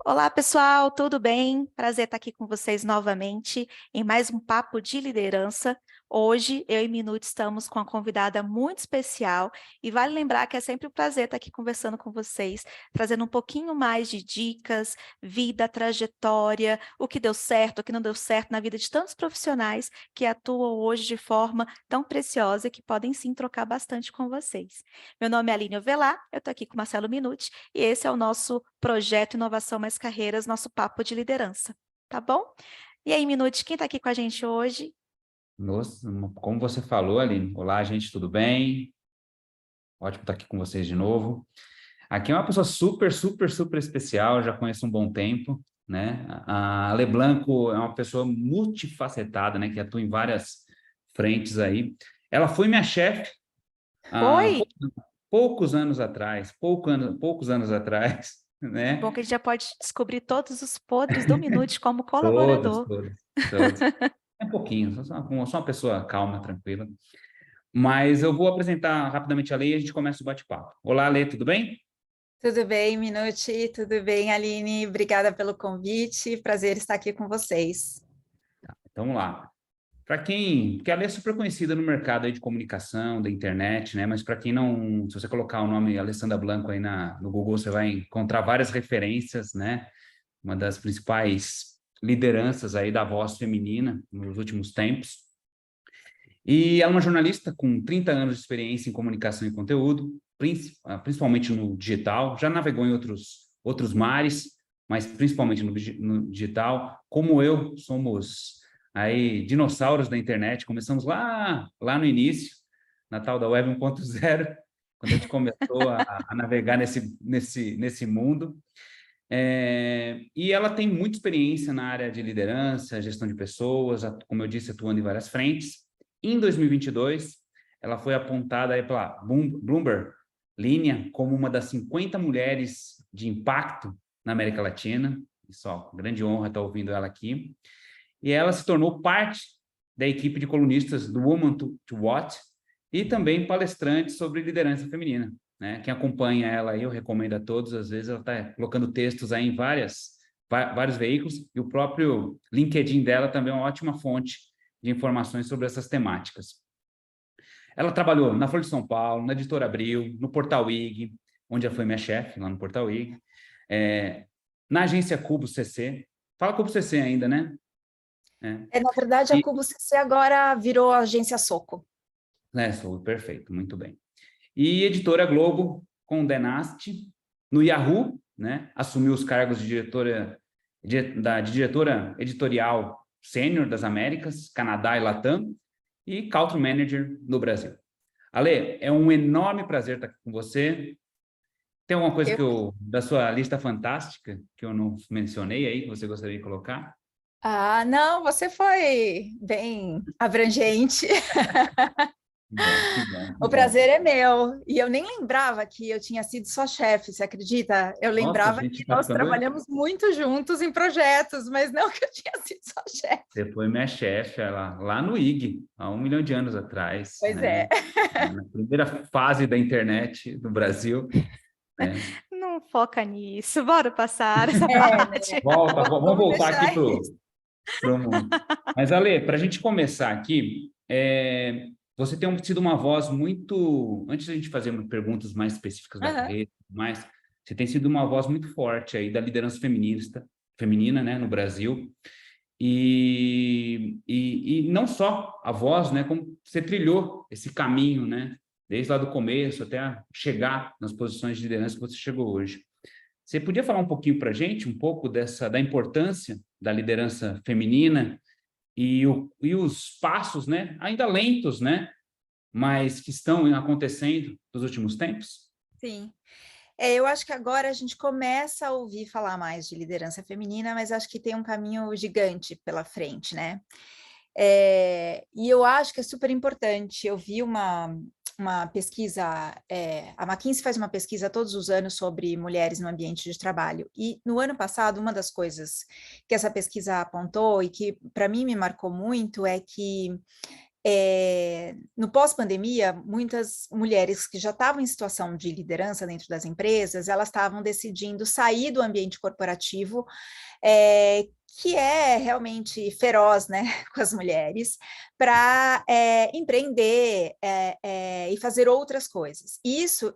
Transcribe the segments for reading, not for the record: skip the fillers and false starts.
Olá, pessoal, tudo bem? Prazer estar aqui com vocês novamente em mais um papo de liderança. Hoje, eu e Minuto estamos com uma convidada muito especial e vale lembrar que é sempre um prazer estar aqui conversando com vocês, trazendo um pouquinho mais de dicas, vida, trajetória, o que deu certo, o que não deu certo na vida de tantos profissionais que atuam hoje de forma tão preciosa e que podem sim trocar bastante com vocês. Meu nome é Aline Ovelar, eu estou aqui com o Marcelo Minuti e esse é o nosso projeto Inovação Mais Carreiras, nosso papo de liderança, tá bom? E aí, Minuti, quem está aqui com a gente hoje? Nossa, como você falou, Aline, olá, gente, tudo bem? Ótimo estar aqui com vocês de novo. Aqui é uma pessoa super, super, super especial, já conheço um bom tempo, né? A Ale Blanco é uma pessoa multifacetada, né? Que atua em várias frentes aí. Ela foi minha chefe há Foi? poucos anos atrás, poucos anos atrás, Que bom né? que a gente já pode descobrir todos os podres do Minuti como Todas, colaborador. todas, todas. É um pouquinho, só uma pessoa calma, tranquila. Mas eu vou apresentar rapidamente a lei e a gente começa o bate-papo. Olá, Lê, tudo bem? Tudo bem, Minuti? Tudo bem, Aline? Obrigada pelo convite. Prazer estar aqui com vocês. Então, vamos lá. Porque a Lê é super conhecida no mercado aí de comunicação, da internet, né? Mas para quem não, se você colocar o nome Alessandra Blanco aí no Google, você vai encontrar várias referências, né? Uma das principais lideranças aí da voz feminina nos últimos tempos. E ela é uma jornalista com 30 anos de experiência em comunicação e conteúdo, principalmente no digital, já navegou em outros mares, mas principalmente no digital. Como eu, somos aí dinossauros da internet, começamos lá no início, na tal da Web 1.0, quando a gente começou a navegar nesse mundo. E ela tem muita experiência na área de liderança, gestão de pessoas, como eu disse, atuando em várias frentes. Em 2022, ela foi apontada aí pela Bloomberg Linha como uma das 50 mulheres de impacto na América Latina. Isso, ó, grande honra estar ouvindo ela aqui. E ela se tornou parte da equipe de colunistas do Woman to Watch e também palestrante sobre liderança feminina, né? Quem acompanha ela aí, eu recomendo a todos, às vezes ela está colocando textos aí em vários veículos, e o próprio LinkedIn dela também é uma ótima fonte de informações sobre essas temáticas. Ela trabalhou na Folha de São Paulo, na Editora Abril, no Portal IG, onde ela foi minha chefe, lá no Portal IG, na agência Cubo CC, fala Cubo CC ainda, né? Na verdade, a E, Cubo CC agora virou a agência Soco. Sou perfeito, muito bem. E editora Globo, com Denast, no Yahoo, né? Assumiu os cargos de diretora editorial sênior das Américas, Canadá e Latam, e Country Manager no Brasil. Ale, é um enorme prazer estar aqui com você. Tem alguma coisa Eu... da sua lista fantástica que eu não mencionei aí, que você gostaria de colocar? Ah, não, você foi bem abrangente. Que bom, que bom, que O bom. prazer é meu. E eu nem lembrava que eu tinha sido sua chefe, você acredita? Eu Nossa, a lembrava gente que está nós ficando. trabalhamos muito juntos em projetos, mas não que eu tinha sido sua chefe. Você foi minha chefe lá no IG, há 1 milhão de anos atrás, Pois é. né? Na primeira fase da internet no Brasil, né? Não foca nisso, bora passar essa É, parte. Vamos vamos voltar aqui deixar pro mundo. Mas, Ale, para a gente começar aqui, você tem sido uma voz muito. Antes da gente fazer perguntas mais específicas da Aham. carreira, mas você tem sido uma voz muito forte aí da liderança feminina, né, no Brasil. E não só a voz, né, como você trilhou esse caminho, né, desde lá do começo até chegar nas posições de liderança que você chegou hoje. Você podia falar um pouquinho para a gente, um pouco da importância da liderança feminina e os passos, né, ainda lentos, né, mas que estão acontecendo nos últimos tempos? Sim. Eu acho que agora a gente começa a ouvir falar mais de liderança feminina, mas acho que tem um caminho gigante pela frente, né? E eu acho que é super importante. Eu vi uma pesquisa, a McKinsey faz uma pesquisa todos os anos sobre mulheres no ambiente de trabalho. E no ano passado, uma das coisas que essa pesquisa apontou e que para mim me marcou muito é que No pós-pandemia, muitas mulheres que já estavam em situação de liderança dentro das empresas, elas estavam decidindo sair do ambiente corporativo, que é realmente feroz, né, com as mulheres, para empreender e fazer outras coisas. Isso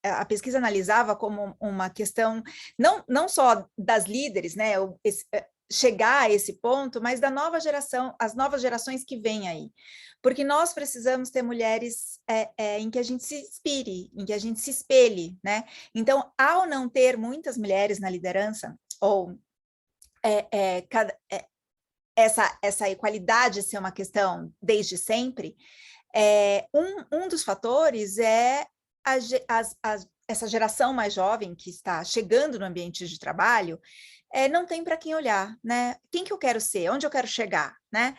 a pesquisa analisava como uma questão não só das líderes, né, chegar a esse ponto, mas da nova geração, as novas gerações que vêm aí. Porque nós precisamos ter mulheres em que a gente se inspire, em que a gente se espelhe, né? Então, ao não ter muitas mulheres na liderança, ou essa equalidade ser uma questão desde sempre, um dos fatores é essa geração mais jovem que está chegando no ambiente de trabalho, não tem para quem olhar, né? Quem que eu quero ser? Onde eu quero chegar, né?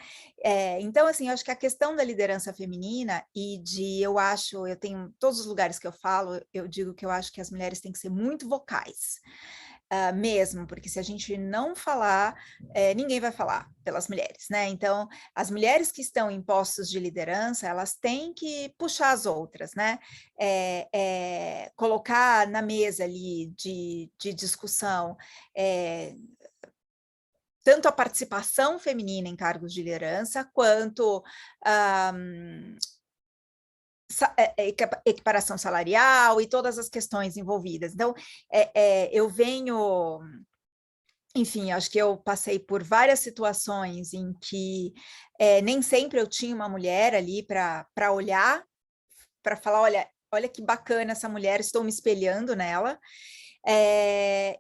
Então, assim, eu acho que a questão da liderança feminina eu tenho todos os lugares que eu falo, eu digo que eu acho que as mulheres têm que ser muito vocais. Mesmo, porque se a gente não falar, ninguém vai falar pelas mulheres, né? Então, as mulheres que estão em postos de liderança, elas têm que puxar as outras, né? Colocar na mesa ali de discussão tanto a participação feminina em cargos de liderança, quanto equiparação salarial e todas as questões envolvidas. Então, eu venho... Enfim, acho que eu passei por várias situações em que nem sempre eu tinha uma mulher ali para olhar, para falar, olha que bacana essa mulher, estou me espelhando nela.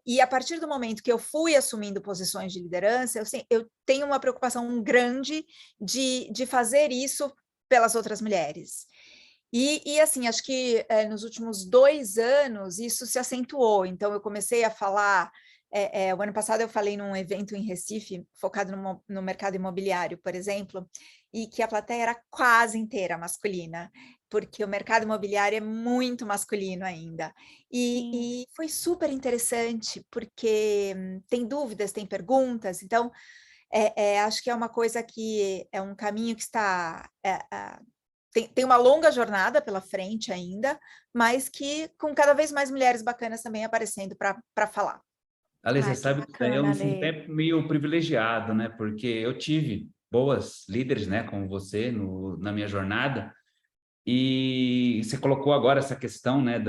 E a partir do momento que eu fui assumindo posições de liderança, eu tenho uma preocupação grande de fazer isso pelas outras mulheres. E assim, acho que nos últimos 2 anos isso se acentuou. Então, eu comecei a falar... o ano passado eu falei num evento em Recife, focado no mercado imobiliário, por exemplo, e que a plateia era quase inteira masculina, porque o mercado imobiliário é muito masculino ainda. E foi super interessante, porque tem dúvidas, tem perguntas, então acho que é uma coisa que é um caminho que está... tem uma longa jornada pela frente ainda, mas que com cada vez mais mulheres bacanas também aparecendo para falar. Ale, você Que sabe que daí eu bacana, me sinto Ale. até meio privilegiado, né? Porque eu tive boas líderes, né, como você, na minha jornada, e você colocou agora essa questão, né,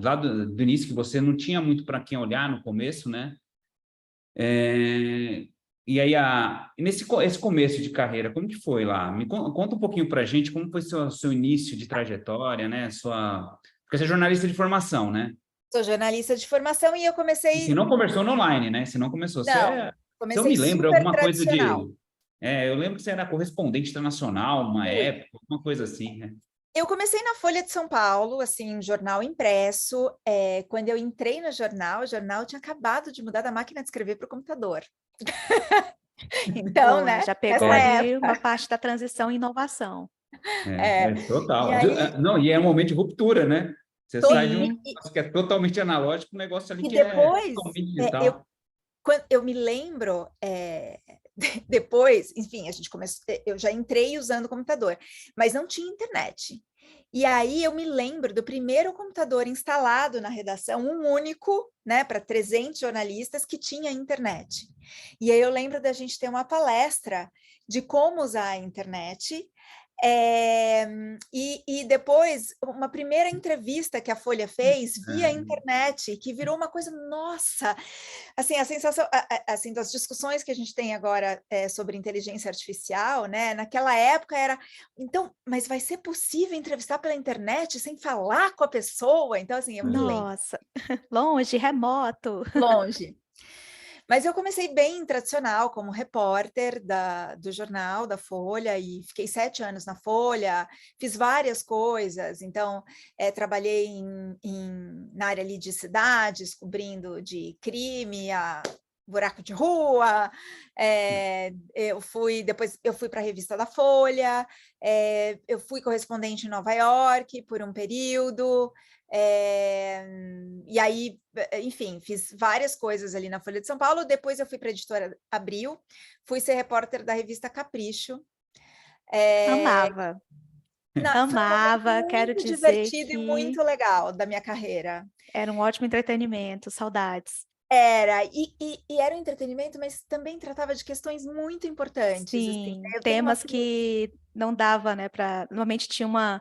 lá do início, que você não tinha muito para quem olhar no começo, né? E aí, esse começo de carreira, como que foi lá? Conta um pouquinho para a gente como foi seu início de trajetória, né? Porque você é jornalista de formação, né? Sou jornalista de formação e eu E você comecei... não começou no online, né? Você não começou. Não, Se eu comecei me lembro, super alguma coisa tradicional. eu lembro que você era correspondente internacional numa Fui. época, alguma coisa assim, né? Eu comecei na Folha de São Paulo, assim, jornal impresso. Quando eu entrei no jornal, o jornal tinha acabado de mudar da máquina de escrever para o computador. Então, Boa, né, já pegou nessa ali época. uma parte da transição e inovação. E Total. aí, Não, e é um momento de ruptura, né? Você sai de um Sim, negócio que é totalmente analógico, um negócio ali e que é depois, totalmente digital. eu me lembro, depois, enfim, a gente começou, eu já entrei usando o computador, mas não tinha internet. E aí eu me lembro do primeiro computador instalado na redação, um único, né, para 300 jornalistas que tinha internet. E aí eu lembro da gente ter uma palestra de como usar a internet. E depois, uma primeira entrevista que a Folha fez via internet, que virou uma coisa, nossa, assim, a sensação, assim, das discussões que a gente tem agora sobre inteligência artificial, né? Naquela época era, então, mas vai ser possível entrevistar pela internet sem falar com a pessoa? Então, assim, eu me lembro, nossa, longe, remoto. longe. Mas eu comecei bem tradicional, como repórter do jornal, da Folha, e fiquei 7 anos na Folha, fiz várias coisas, então trabalhei na área ali de cidades, cobrindo de crime, buraco de rua, depois eu fui para a revista da Folha, eu fui correspondente em Nova York por um período, e E aí, enfim, fiz várias coisas ali na Folha de São Paulo. Depois eu fui para a editora Abril, fui ser repórter da revista Capricho. Amava, Foi um momento amava, quero muito dizer divertido e que muito legal da minha carreira. era um ótimo entretenimento, saudades. Era, e era um entretenimento, mas também tratava de questões muito importantes, assim, Sim, né? Eu tenho uma temas filha, que não dava, né, normalmente tinha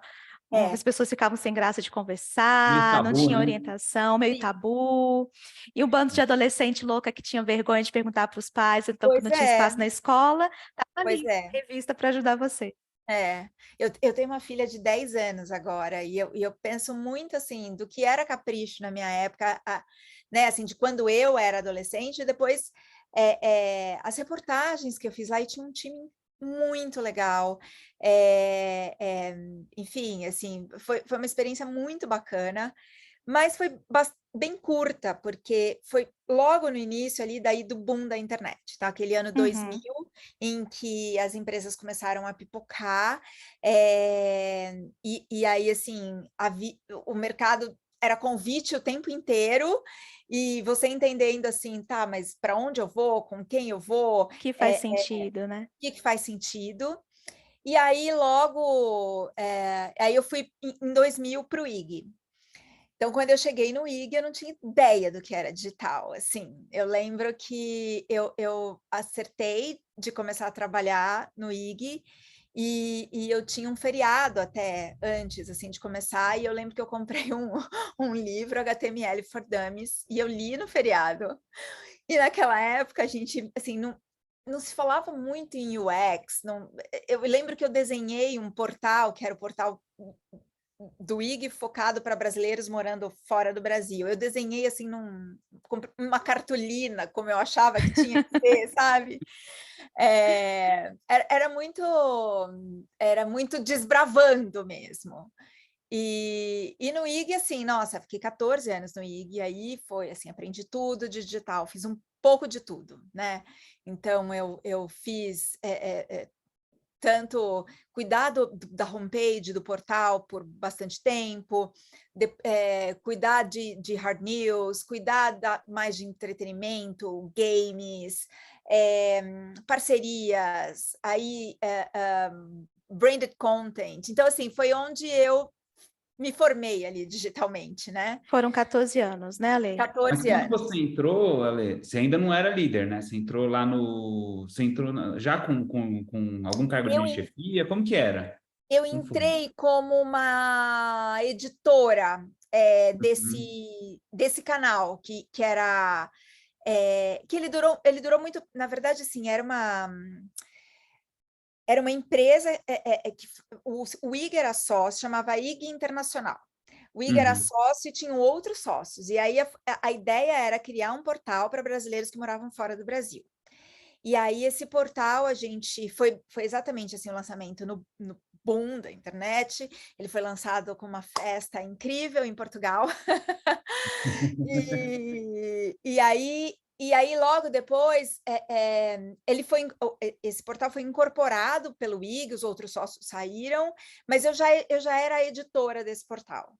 as é, pessoas ficavam sem graça de Meio conversar, não tabu, tinha né? orientação, meio sim, tabu, e um bando de adolescente louca que tinha vergonha de perguntar para os pais, então que pois não tinha é, espaço na escola, estava pois ali, é. revista para ajudar você. É, eu tenho uma filha de 10 anos agora, e eu penso muito, assim, do que era Capricho na minha época, né, assim, de quando eu era adolescente, e depois as reportagens que eu fiz lá, e tinha um time muito legal, enfim, assim, foi uma experiência muito bacana, mas foi bem curta, porque foi logo no início ali, daí do boom da internet, tá? Aquele ano 2000, Uhum. em que as empresas começaram a pipocar, e aí, assim, o mercado era convite o tempo inteiro, e você entendendo assim, tá, mas para onde eu vou, com quem eu vou, Que faz sentido, né? o que faz sentido? E aí logo, aí eu fui em 2000 para o IG. Então, quando eu cheguei no IG, eu não tinha ideia do que era digital, assim. Eu lembro que eu acertei de começar a trabalhar no IG, e eu tinha um feriado até antes, assim, de começar, e eu lembro que eu comprei um livro, HTML for Dummies, e eu li no feriado. E naquela época, a gente, assim, não se falava muito em UX, não, eu lembro que eu desenhei um portal, que era o portal do IG focado para brasileiros morando fora do Brasil. Eu desenhei assim uma cartolina, como eu achava que tinha que ser, sabe? Era muito desbravando mesmo. E no IG, assim, nossa, fiquei 14 anos no IG, aí foi assim, aprendi tudo de digital, fiz um pouco de tudo, né? Então eu fiz tanto cuidar da homepage do portal por bastante tempo, cuidar de hard news, cuidar mais de entretenimento, games, parcerias, aí branded content. Então, assim, foi onde eu me formei ali digitalmente, né? Foram 14 anos, né, Ale? 'Mas 14 quando anos. você entrou, Ale, você ainda não era líder, né? Você entrou lá Você entrou já com algum cargo Eu, de chefia? Como que era? eu Como foi? entrei como uma editora Uhum. desse canal, que era que ele durou muito, na verdade, assim, era uma empresa que o IG era sócio, chamava IG Internacional. O IG era Uhum. sócio e tinham outros sócios. E aí a ideia era criar um portal para brasileiros que moravam fora do Brasil. E aí esse portal a gente foi exatamente assim o lançamento no boom da internet. Ele foi lançado com uma festa incrível em Portugal. E aí, logo depois, esse portal foi incorporado pelo IG, os outros sócios saíram, mas eu já era a editora desse portal.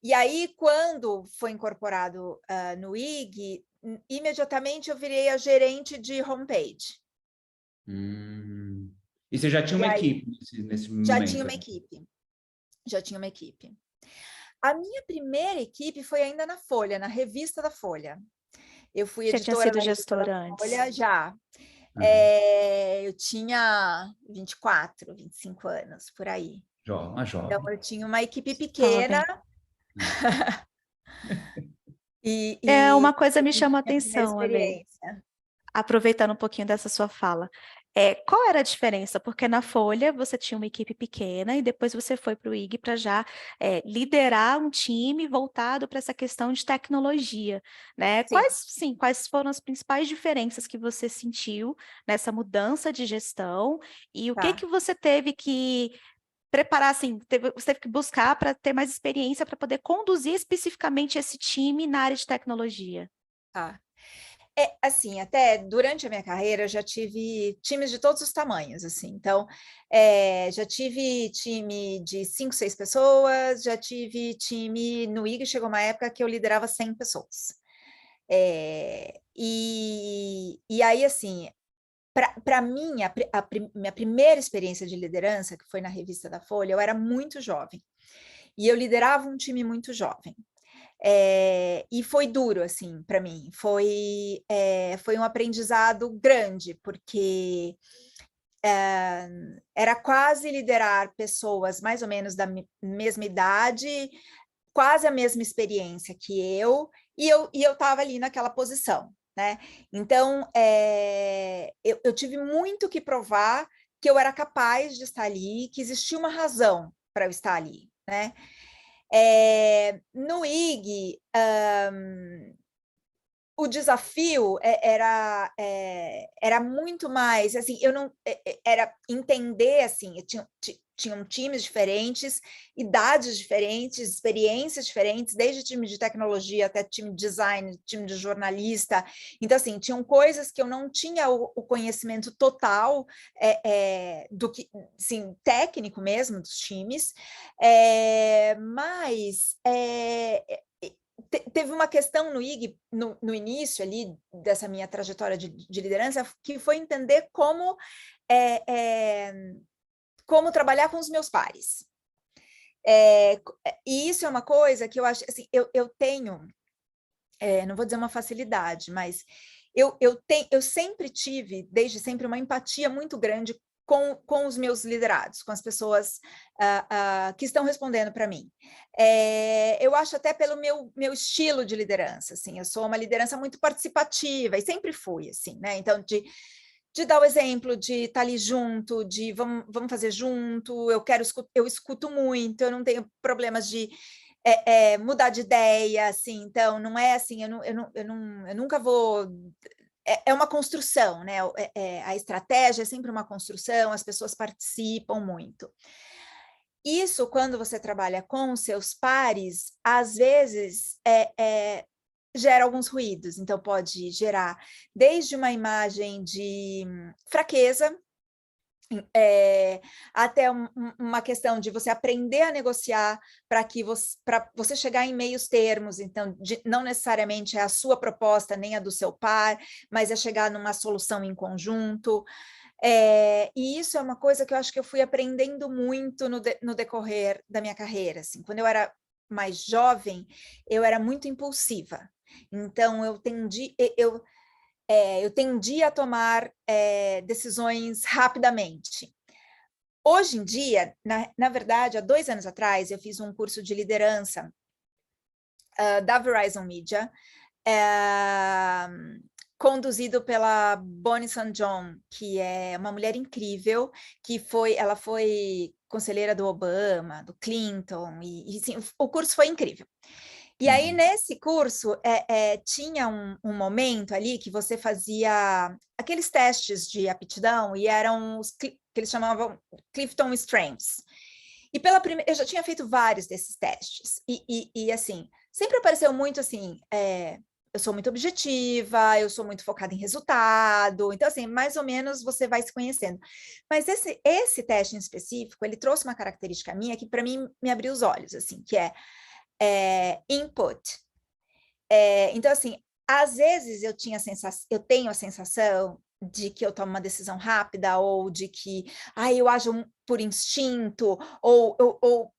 E aí, quando foi incorporado no IG, imediatamente eu virei a gerente de homepage. E você já tinha E uma aí, equipe nesse já tinha momento? uma equipe. Já tinha uma equipe. A minha primeira equipe foi ainda na Folha, na revista da Folha. Eu fui Já tinha editora sido da revista da gestora antes. Folha já. Uhum. Eu tinha 24, 25 anos, por aí. Uma Então, jovem. eu tinha uma equipe pequena Jovem. É, e uma coisa me foi chamou a minha primeira atenção, Ale, experiência. aproveitando um pouquinho dessa sua fala. Qual era a diferença? Porque na Folha você tinha uma equipe pequena e depois você foi para o IG para já liderar um time voltado para essa questão de tecnologia, né? Sim, Quais foram as principais diferenças que você sentiu nessa mudança de gestão e o que tá, você teve que preparar, assim, você teve que buscar para ter mais experiência para poder conduzir especificamente esse time na área de tecnologia? tá. Assim, até durante a minha carreira, eu já tive times de todos os tamanhos, assim. Então, já tive time de 5, 6 pessoas, já tive time no IG, chegou uma época que eu liderava 100 pessoas. E aí, assim, para mim, minha primeira experiência de liderança, que foi na revista da Folha, eu era muito jovem. E eu liderava um time muito jovem. E foi duro, assim, para mim. Foi um aprendizado grande, porque era quase liderar pessoas mais ou menos da mesma idade, quase a mesma experiência que e eu estava ali naquela posição, né? Então, eu tive muito que provar que eu era capaz de estar ali, que existia uma razão para eu estar ali, né? No IG, o desafio era muito mais, assim, eu não era entender, assim, tinham times diferentes, idades diferentes, experiências diferentes, desde time de tecnologia até time de design, time de jornalista. Então, assim, tinham coisas que eu não tinha o conhecimento total do que, assim, técnico mesmo dos times, mas teve uma questão no IG, no início ali dessa minha trajetória de liderança, que foi entender como trabalhar com os meus pares. E isso é uma coisa que eu acho, assim, eu tenho, não vou dizer uma facilidade, mas eu sempre tive, desde sempre, uma empatia muito grande com os meus liderados, com as pessoas que estão respondendo para mim. Eu acho até pelo meu estilo de liderança, assim, eu sou uma liderança muito participativa, e sempre fui, assim, né? Então, de dar o exemplo, de estar ali junto, de vamos fazer junto, eu escuto muito, eu não tenho problemas de mudar de ideia, assim, então não é assim, eu nunca vou. É uma construção, né? A estratégia é sempre uma construção, as pessoas participam muito. Isso, quando você trabalha com seus pares, às vezes gera alguns ruídos, então pode gerar desde uma imagem de fraqueza, até uma questão de você aprender a negociar para você chegar em meios termos, então não necessariamente é a sua proposta nem a do seu par, mas é chegar numa solução em conjunto. E isso é uma coisa que eu acho que eu fui aprendendo muito no decorrer da minha carreira. Assim, quando eu era mais jovem, eu era muito impulsiva, então eu tendia a tomar decisões rapidamente. Hoje em dia, na verdade, há 2 anos atrás, eu fiz um curso de liderança da Verizon Media, conduzido pela Bonnie St. John, que é uma mulher incrível, ela foi conselheira do Obama, do Clinton, e sim, o curso foi incrível. E aí, nesse curso, tinha um momento ali que você fazia aqueles testes de aptidão, e eram os que eles chamavam Clifton Strengths. E eu já tinha feito vários desses testes, e assim, sempre apareceu muito assim, eu sou muito objetiva, eu sou muito focada em resultado, então assim, mais ou menos você vai se conhecendo. Mas esse teste em específico, ele trouxe uma característica minha que para mim me abriu os olhos, assim, que é input. Então, assim, às vezes eu tenho a sensação de que eu tomo uma decisão rápida, ou de que eu ajo por instinto, ou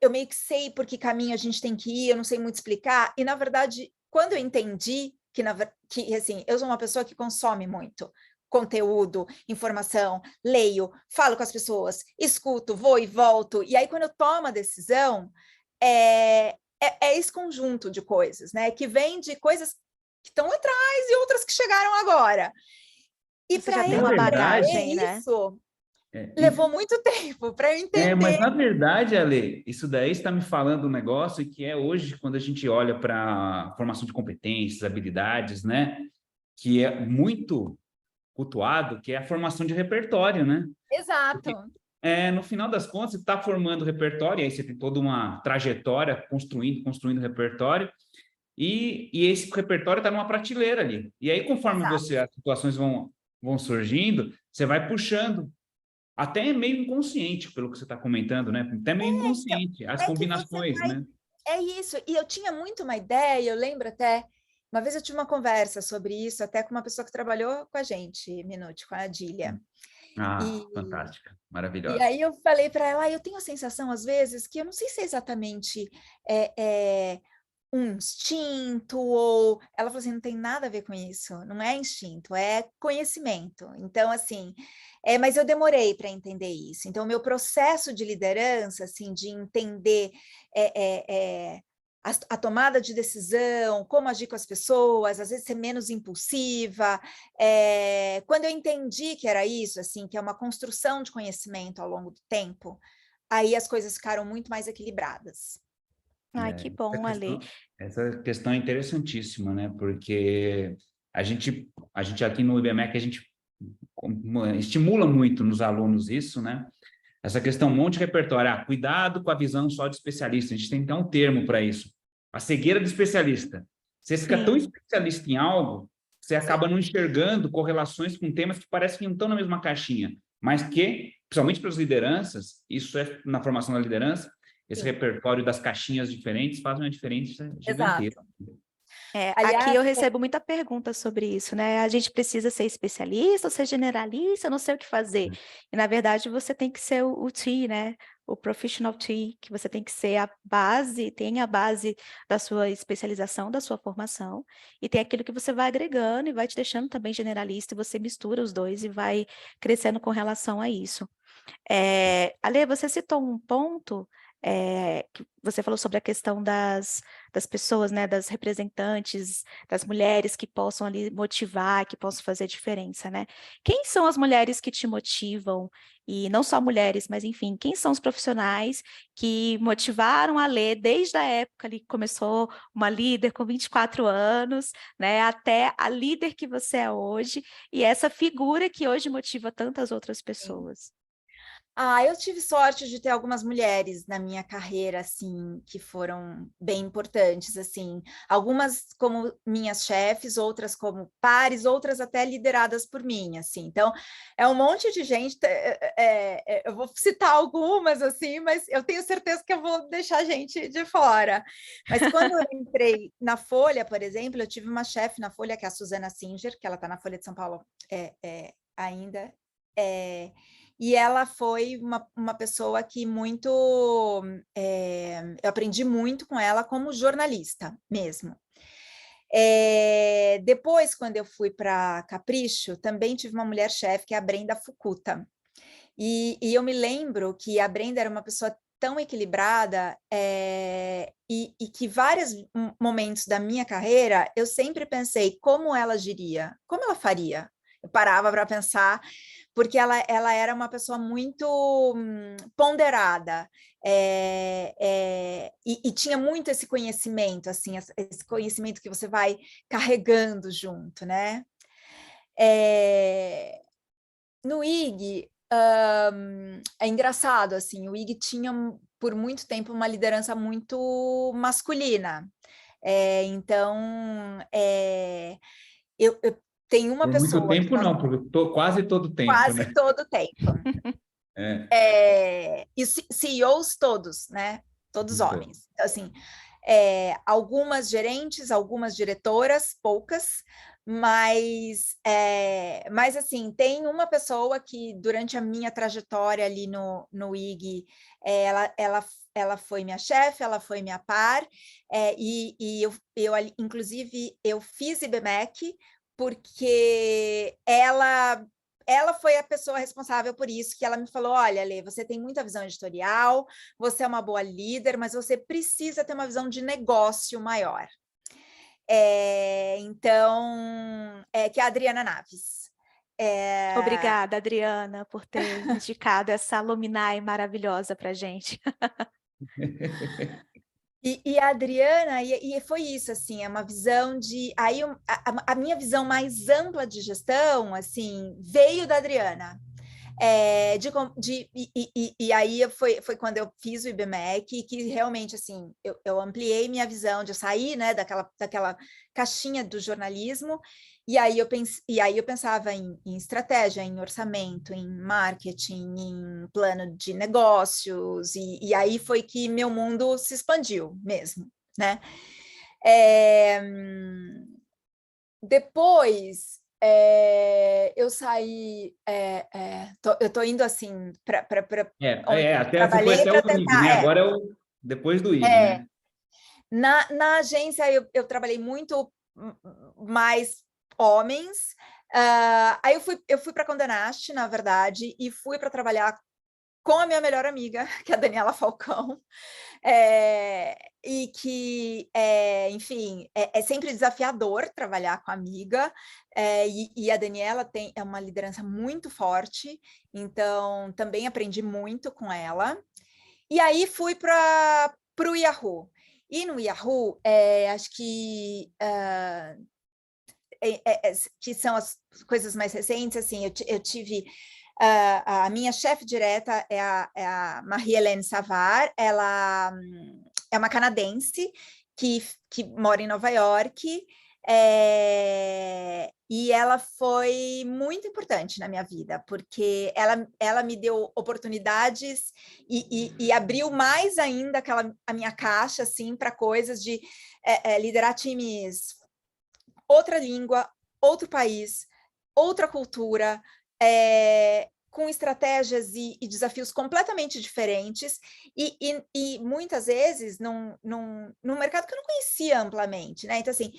eu meio que sei por que caminho a gente tem que ir, eu não sei muito explicar, e na verdade, quando eu entendi que assim, eu sou uma pessoa que consome muito conteúdo, informação, leio, falo com as pessoas, escuto, vou e volto, e aí quando eu tomo a decisão, é esse conjunto de coisas, né? Que vem de coisas que estão atrás e outras que chegaram agora. E Você já para tem eu uma entender bagagem, né? isso, levou muito tempo para eu entender. Mas na verdade, Ale, isso daí está me falando um negócio que é hoje, quando a gente olha para formação de competências, habilidades, né? Que é muito cultuado, que é a formação de repertório, né? Exato. No final das contas, você está formando repertório, aí você tem toda uma trajetória construindo repertório, e esse repertório está numa prateleira ali. E aí, conforme Exato. as situações vão surgindo, você vai puxando. Até meio inconsciente, pelo que você está comentando, né? Até meio Então, inconsciente, as é que você combinações, vai. né? É isso. E eu tinha muito uma ideia, eu lembro até. Uma vez eu tive uma conversa sobre isso, até com uma pessoa que trabalhou com a gente, Minute, com a Adília. Ah, E, fantástica, e maravilhosa. aí eu falei para ela, eu tenho a sensação, às vezes, que eu não sei se é exatamente um instinto, ou ela falou assim, não tem nada a ver com isso, não é instinto, é conhecimento. Então, assim, mas eu demorei para entender isso. Então, o meu processo de liderança, assim, de entender a tomada de decisão, como agir com as pessoas, às vezes ser menos impulsiva. Quando eu entendi que era isso, assim, que é uma construção de conhecimento ao longo do tempo, aí as coisas ficaram muito mais equilibradas. Ai, que bom, Ale. Essa questão é interessantíssima, né? Porque a gente aqui no IBMEC, a gente estimula muito nos alunos isso, né? Essa questão, um monte de repertório. Cuidado com a visão só de especialista. A gente tem que ter um termo para isso. A cegueira do especialista. Você fica tão especialista em algo, você acaba não enxergando correlações com temas que parecem que não estão na mesma caixinha, mas que, principalmente para as lideranças, isso é na formação da liderança, esse repertório das caixinhas diferentes faz uma diferença gigantesca. Exato. Aqui Aliás, eu recebo muita pergunta sobre isso, né? A gente precisa ser especialista ou ser generalista, eu não sei o que fazer. E, na verdade, você tem que ser o T, né? O Professional T, que você tem que ser a base, tem a base da sua especialização, da sua formação, e tem aquilo que você vai agregando e vai te deixando também generalista, e você mistura os dois e vai crescendo com relação a isso. Ale, você citou um ponto que você falou sobre a questão das pessoas, né, das representantes, das mulheres que possam ali motivar, que possam fazer diferença, né? Quem são as mulheres que te motivam? E não só mulheres, mas enfim, quem são os profissionais que motivaram a Lê desde a época ali que começou uma líder com 24 anos, né, até a líder que você é hoje, e essa figura que hoje motiva tantas outras pessoas? eu tive sorte de ter algumas mulheres na minha carreira, assim, que foram bem importantes, assim, algumas como minhas chefes, outras como pares, outras até lideradas por mim, assim, então é um monte de gente, eu vou citar algumas, assim, mas eu tenho certeza que eu vou deixar gente de fora, mas quando eu entrei na Folha, por exemplo, eu tive uma chefe na Folha, que é a Suzana Singer, que ela está na Folha de São Paulo ainda, e ela foi uma pessoa que muito... eu aprendi muito com ela como jornalista mesmo. Depois, quando eu fui para Capricho, também tive uma mulher-chefe, que é a Brenda Fukuta. E eu me lembro que a Brenda era uma pessoa tão equilibrada e que vários momentos da minha carreira, eu sempre pensei como ela agiria, como ela faria. Eu parava para pensar, porque ela era uma pessoa muito ponderada, e tinha muito esse conhecimento, assim, esse conhecimento que você vai carregando junto, né? No IG, é engraçado, assim, o IG tinha por muito tempo uma liderança muito masculina, então eu tenho uma Por muito pessoa que tempo, não, por quase todo tempo, quase né? todo o tempo. E CEOs todos, né? Todos homens. Então, assim, algumas gerentes, algumas diretoras, poucas, mas assim, tem uma pessoa que durante a minha trajetória ali no IG, ela foi minha chefe, ela foi minha par, e eu inclusive eu fiz IBMEC porque ela foi a pessoa responsável por isso, que ela me falou, olha, Lê, você tem muita visão editorial, você é uma boa líder, mas você precisa ter uma visão de negócio maior. Então, que é a Adriana Naves. Obrigada, Adriana, por ter indicado essa luminae maravilhosa para a gente. E a Adriana, e foi isso, assim, é uma visão de... Aí a minha visão mais ampla de gestão, assim, veio da Adriana. E aí foi quando eu fiz o IBMEC, que realmente, assim, eu ampliei minha visão, de eu sair, né, daquela caixinha do jornalismo, e aí eu pensava em estratégia, em orçamento, em marketing, em plano de negócios, e aí foi que meu mundo se expandiu mesmo, né? Depois eu saí, eu tô indo assim para onde eu Até você foi trabalhei até para o IG, né? tentar. Agora é o depois do IG, É, né? na agência eu trabalhei muito mais homens. Aí eu fui para Condé Nast, na verdade, e fui para trabalhar com a minha melhor amiga, que é a Daniela Falcão, e que, enfim, é sempre desafiador trabalhar com a amiga, e a Daniela é uma liderança muito forte, então também aprendi muito com ela. E aí fui para o Yahoo. E no Yahoo, acho que são as coisas mais recentes, assim, eu tive a minha chefe direta é a Marie-Hélène Savard, ela é uma canadense que mora em Nova York, e ela foi muito importante na minha vida, porque ela me deu oportunidades e abriu mais ainda a minha caixa, assim, para coisas de liderar times, outra língua, outro país, outra cultura, com estratégias e desafios completamente diferentes, e muitas vezes num mercado que eu não conhecia amplamente, né? Então, assim,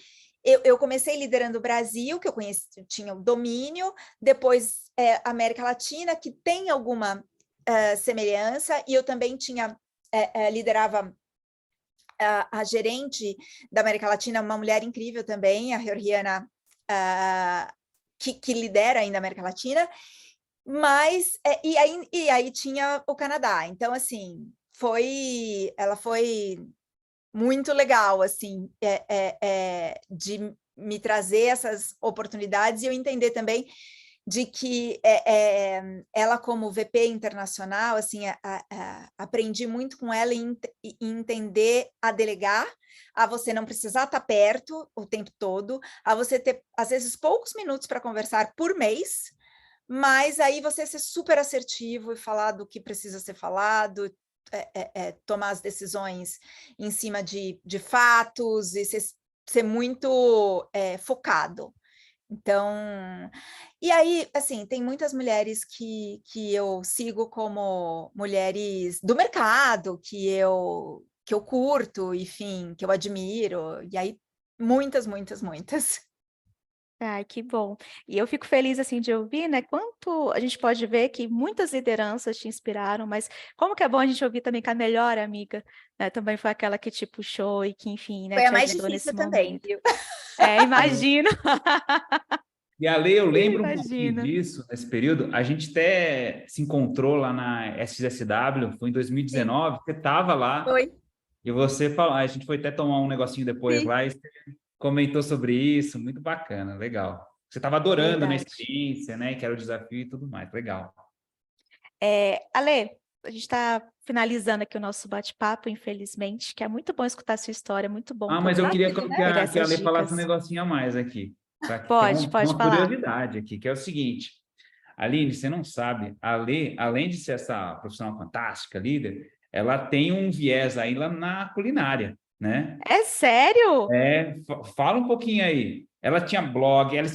eu comecei liderando o Brasil, que eu tinha o domínio, depois América Latina, que tem alguma semelhança, e eu também liderava a gerente da América Latina, uma mulher incrível também, a Georgiana, que lidera ainda a América Latina, mas e aí tinha o Canadá. Então, assim, ela foi muito legal, assim, de me trazer essas oportunidades e eu entender também de que ela, como VP internacional, assim, aprendi muito com ela em entender a delegar, a você não precisar estar perto o tempo todo, a você ter, às vezes, poucos minutos para conversar por mês, mas aí você ser super assertivo e falar do que precisa ser falado, tomar as decisões em cima de fatos e ser muito focado. Então, e aí, assim, tem muitas mulheres que eu sigo como mulheres do mercado, que eu curto, enfim, que eu admiro, e aí muitas, muitas, muitas. Ai, que bom. E eu fico feliz, assim, de ouvir, né, quanto a gente pode ver que muitas lideranças te inspiraram, mas como que é bom a gente ouvir também que a melhor amiga, né, também foi aquela que te puxou e que, enfim, né, Foi a te mais ajudou nesse difícil também, momento. viu? Imagino, E Ale, eu lembro um pouquinho imagino. disso, nesse período, a gente até se encontrou lá na SXSW, foi em Sim, 2019, você estava lá, foi, e você falou, a gente foi até tomar um negocinho depois sim, lá, e você comentou sobre isso, muito bacana, legal. Você estava adorando, né, a Verdade. experiência, né, que era o desafio e tudo mais, legal. Ale, a gente está finalizando aqui o nosso bate-papo, infelizmente, que é muito bom escutar a sua história, é muito bom Ah, mas eu poder queria imagina. que pegar que a essas Ale falasse um dicas. negocinho a mais aqui, que é Pode uma falar. curiosidade aqui, que é o seguinte, Aline, você não sabe, a Ale, além de ser essa profissional fantástica, líder, ela tem um viés aí lá na culinária, né? É sério? Fala um pouquinho aí. Ela tinha blog, ela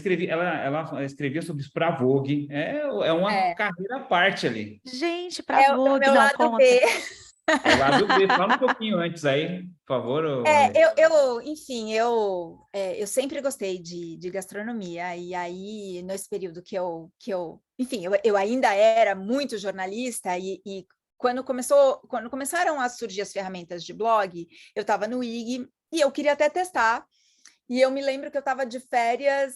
escrevia sobre isso para a Vogue, é uma É, carreira à parte ali. Gente, para é o Vogue, meu não lado B. conta. É o lado B. Fala um pouquinho antes aí, por favor, Ale. Enfim, eu sempre gostei de gastronomia, e aí, nesse período enfim, eu ainda era muito jornalista, e quando começaram a surgir as ferramentas de blog, eu estava no IG, e eu queria até testar, e eu me lembro que eu estava de férias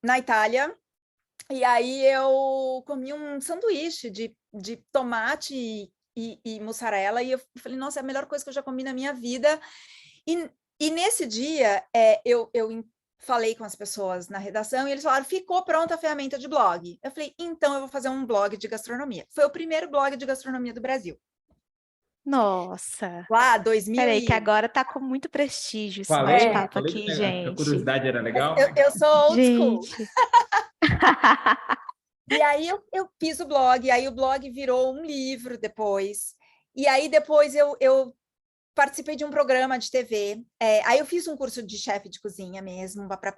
na Itália, e aí eu comi um sanduíche de tomate e mussarela, e eu falei, nossa, é a melhor coisa que eu já comi na minha vida. E nesse dia, falei com as pessoas na redação e eles falaram, ficou pronta a ferramenta de blog. Eu falei, então eu vou fazer um blog de gastronomia. Foi o primeiro blog de gastronomia do Brasil. Nossa. Lá, 2000 Peraí, que agora tá com muito prestígio esse Falei, bate-papo falei aqui, que a gente. curiosidade era legal. Eu sou old school. Gente. E aí eu fiz o blog, aí o blog virou um livro depois. E aí depois eu participei de um programa de TV. Aí eu fiz um curso de chefe de cozinha mesmo, para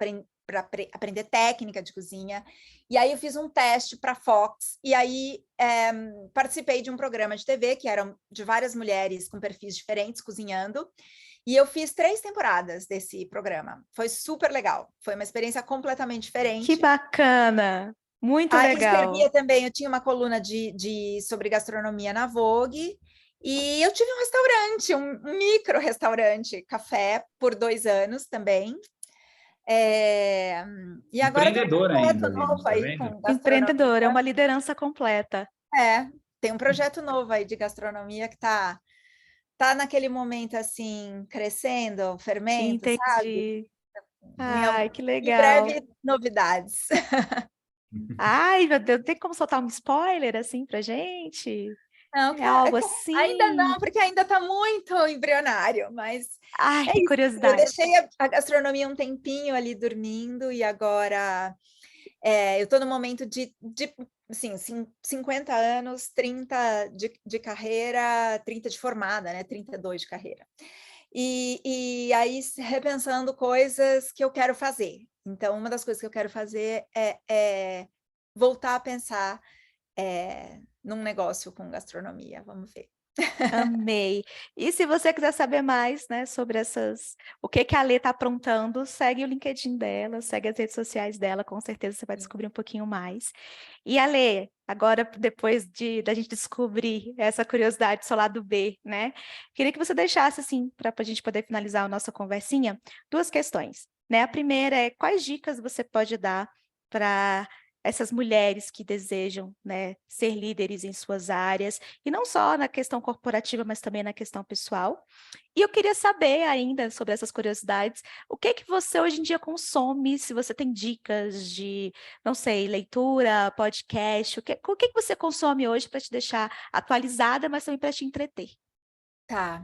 aprender técnica de cozinha. E aí eu fiz um teste para Fox. E aí participei de um programa de TV, que eram de várias mulheres com perfis diferentes, cozinhando. E eu fiz 3 temporadas desse programa. Foi super legal. Foi uma experiência completamente diferente. Que bacana! Muito legal. Escrevia também, eu tinha uma coluna sobre gastronomia na Vogue, e eu tive um restaurante, um micro restaurante, café, por 2 anos também. E agora tem um Empreendedora projeto ainda, novo tá aí vendo? com gastronomia. Empreendedora, é uma liderança completa. Tem um projeto novo aí de gastronomia que tá naquele momento assim, crescendo, fermento, sabe? Entendi. Ai, que Em legal. breve, novidades. Ai, meu Deus, tem como soltar um spoiler assim pra gente? Não, É algo assim? ainda não, porque ainda está muito embrionário, mas Ai, é que isso. Eu curiosidade. deixei a gastronomia um tempinho ali dormindo e agora eu estou no momento de assim, 50 anos, 30 de carreira, 30 de formada, né? 32 de carreira. E aí repensando coisas que eu quero fazer. Então, uma das coisas que eu quero fazer é voltar a pensar num negócio com gastronomia, vamos ver. Amei. E se você quiser saber mais, né, sobre o que a Lê está aprontando, segue o LinkedIn dela, segue as redes sociais dela, com certeza você vai descobrir um pouquinho mais. E a Lê, agora, depois da gente descobrir essa curiosidade do seu lado B, né, queria que você deixasse, assim, para a gente poder finalizar a nossa conversinha, 2 questões, né? A primeira é, quais dicas você pode dar para essas mulheres que desejam, né, ser líderes em suas áreas, e não só na questão corporativa, mas também na questão pessoal. E eu queria saber ainda sobre essas curiosidades, o que que você hoje em dia consome, se você tem dicas de, não sei, leitura, podcast, o que que você consome hoje para te deixar atualizada, mas também para te entreter? Tá.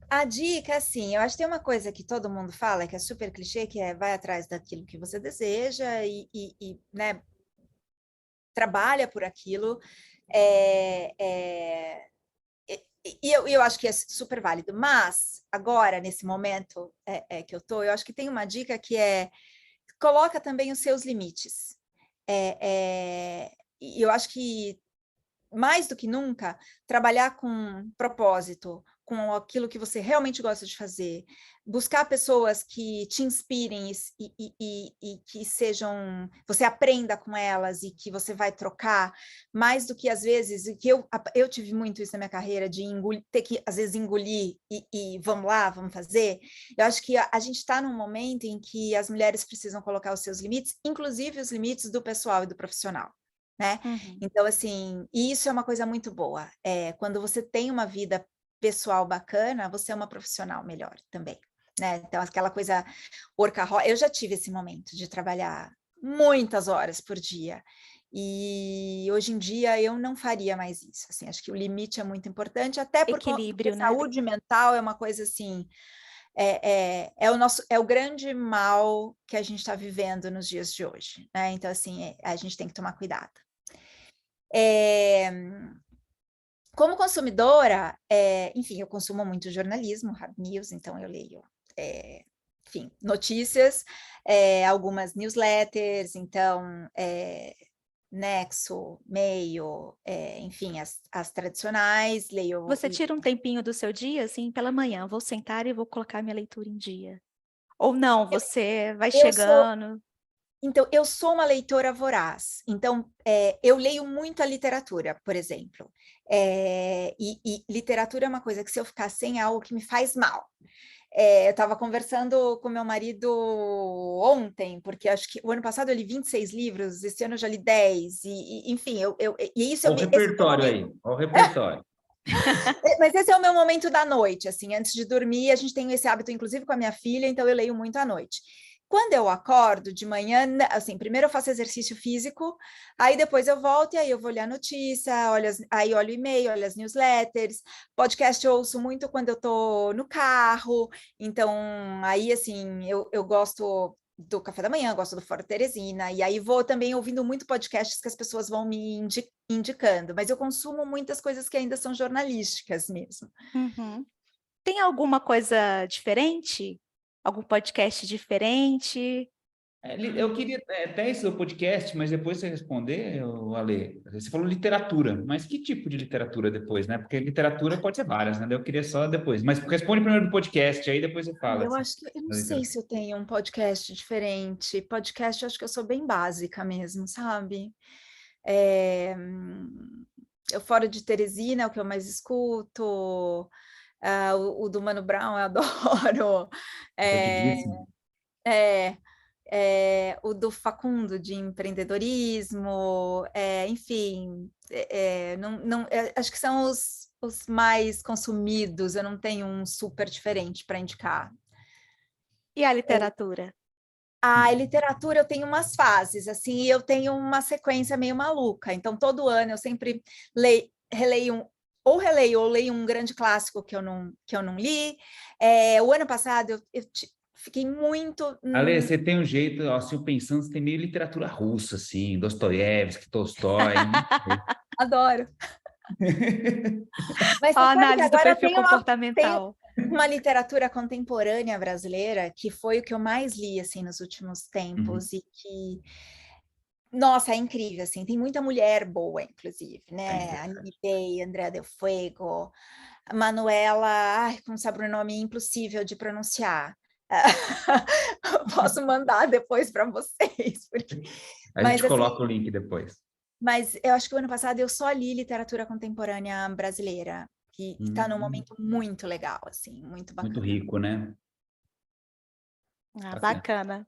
A dica, assim, eu acho que tem uma coisa que todo mundo fala, que é super clichê, que é vai atrás daquilo que você deseja e né, trabalha por aquilo. E eu acho que é super válido. Mas, agora, nesse momento que eu acho que tem uma dica que é coloca também os seus limites. E eu acho que mais do que nunca, trabalhar com propósito, com aquilo que você realmente gosta de fazer, buscar pessoas que te inspirem e que sejam, você aprenda com elas e que você vai trocar, mais do que às vezes, que eu tive muito isso na minha carreira, de ter que às vezes engolir e vamos lá, vamos fazer. Eu acho que a gente está num momento em que as mulheres precisam colocar os seus limites, inclusive os limites do pessoal e do profissional. Né? Uhum. Então, assim, isso é uma coisa muito boa. Quando você tem uma vida pessoal bacana, você é uma profissional melhor também, né? Então, aquela coisa workaholic, eu já tive esse momento de trabalhar muitas horas por dia. E hoje em dia eu não faria mais isso. Assim, acho que o limite é muito importante, até porque Equilíbrio, né? saúde mental é uma coisa assim. É o grande mal que a gente está vivendo nos dias de hoje, né? Então, assim, a gente tem que tomar cuidado. Como consumidora, enfim, eu consumo muito jornalismo, hard news, então eu leio, enfim, notícias, algumas newsletters, então, Nexo, Meio, enfim, as tradicionais, leio... Você tira um tempinho do seu dia, assim, pela manhã, vou sentar e vou colocar minha leitura em dia. Ou não, você vai chegando... Então, eu sou uma leitora voraz. Então, eu leio muita literatura, por exemplo. E literatura é uma coisa que se eu ficar sem é algo que me faz mal. Eu estava conversando com meu marido ontem, porque acho que o ano passado eu li 26 livros, esse ano eu já li 10, enfim, e isso... Olha o repertório aí, olha o repertório. Mas esse é o meu momento da noite, assim, antes de dormir, a gente tem esse hábito, inclusive com a minha filha, então eu leio muito à noite. Quando eu acordo de manhã, assim, primeiro eu faço exercício físico, aí depois eu volto e aí eu vou olhar a notícia, aí olho o e-mail, olho as newsletters, podcast eu ouço muito quando eu tô no carro, então aí assim, eu gosto do café da manhã, gosto do Fora Teresina, e aí vou também ouvindo muito podcasts que as pessoas vão me indicando, mas eu consumo muitas coisas que ainda são jornalísticas mesmo. Uhum. Tem alguma coisa diferente? Algum podcast diferente? Eu queria até esse seu podcast, mas depois você responder, Ale. Você falou literatura, mas que tipo de literatura depois, né? Porque literatura pode ser várias, né? Eu queria só depois. Mas responde primeiro do podcast, aí depois você fala. Eu acho que eu não da sei literatura. se eu tenho um podcast diferente. Podcast, eu acho que eu sou bem básica mesmo, sabe? É, eu fora de Teresina é o que eu mais escuto. O do Mano Brown eu adoro. É, Antiguíssimo. o do Facundo de empreendedorismo, enfim, acho que são os mais consumidos. Eu não tenho um super diferente para indicar. E a literatura? A literatura eu tenho umas fases, assim, e eu tenho uma sequência meio maluca. Então, todo ano eu sempre releio ou leio um grande clássico que eu não li. O ano passado fiquei muito. Ale, você tem um jeito, ó, se eu pensando, você tem meio literatura russa, assim, Dostoiévski, Tolstói. Não sei. Adoro. Mas Ó, a você sabe que análise do agora perfil tem comportamental. uma literatura contemporânea brasileira que foi o que eu mais li assim nos últimos Uhum. tempos e que, nossa, é incrível, assim, tem muita mulher boa, inclusive, É né? verdade. Aline Bey, Andrea Del Fuego, Manuela, ai, com um sobrenome impossível de pronunciar. Posso mandar depois para vocês, A mas gente coloca o assim, link depois. mas eu acho que o ano passado eu só li literatura contemporânea brasileira, que está num Hum, momento muito legal, assim, muito muito bacana. rico, né? Ah, Bacana. bacana.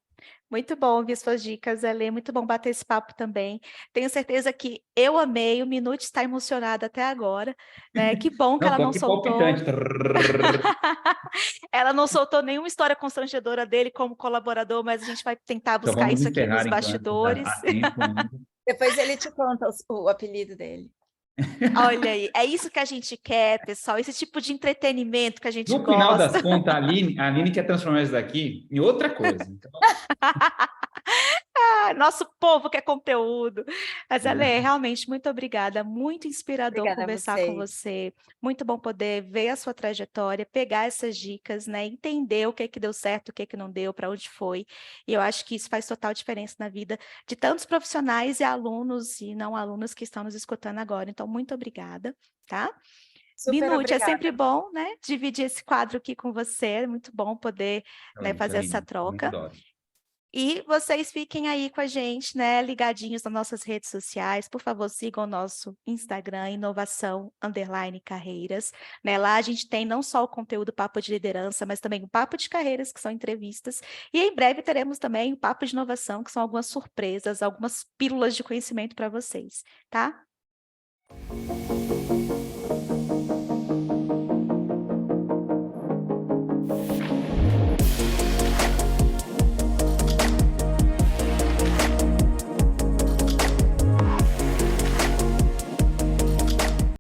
Muito bom ouvir suas dicas, Elê. Muito bom bater esse papo também. Tenho certeza que eu amei, o Minute está emocionada até agora, né? Que bom que Não, ela tô não aqui soltou. palpitante. Trrr. Ela não soltou nenhuma história constrangedora dele como colaborador, mas a gente vai tentar Então buscar vamos isso aqui nos encerrar enquanto bastidores. há tempo ainda. Depois ele te conta o apelido dele. Olha aí, é isso que a gente quer, pessoal, esse tipo de entretenimento que a gente No final das gosta. contas, a Aline quer transformar isso daqui em outra coisa. Então, Nosso povo quer conteúdo. Mas, Ale, é, realmente, muito obrigada. Muito inspirador Obrigada a conversar com vocês. você. Muito bom poder ver a sua trajetória, pegar essas dicas, né? Entender o que deu certo, o que não deu, para onde foi. E eu acho que isso faz total diferença na vida de tantos profissionais e alunos e não alunos que estão nos escutando agora. Então, muito obrigada, tá? Super Minute, é sempre obrigada. bom, né? Dividir esse quadro aqui com você. É muito bom poder, né, excelente, fazer essa Aline. Também troca. adoro. E vocês fiquem aí com a gente, né, ligadinhos nas nossas redes sociais. Por favor, sigam o nosso Instagram, inovação_carreiras. Né? Lá a gente tem não só o conteúdo Papo de Liderança, mas também o Papo de Carreiras, que são entrevistas. E em breve teremos também o Papo de Inovação, que são algumas surpresas, algumas pílulas de conhecimento para vocês, tá?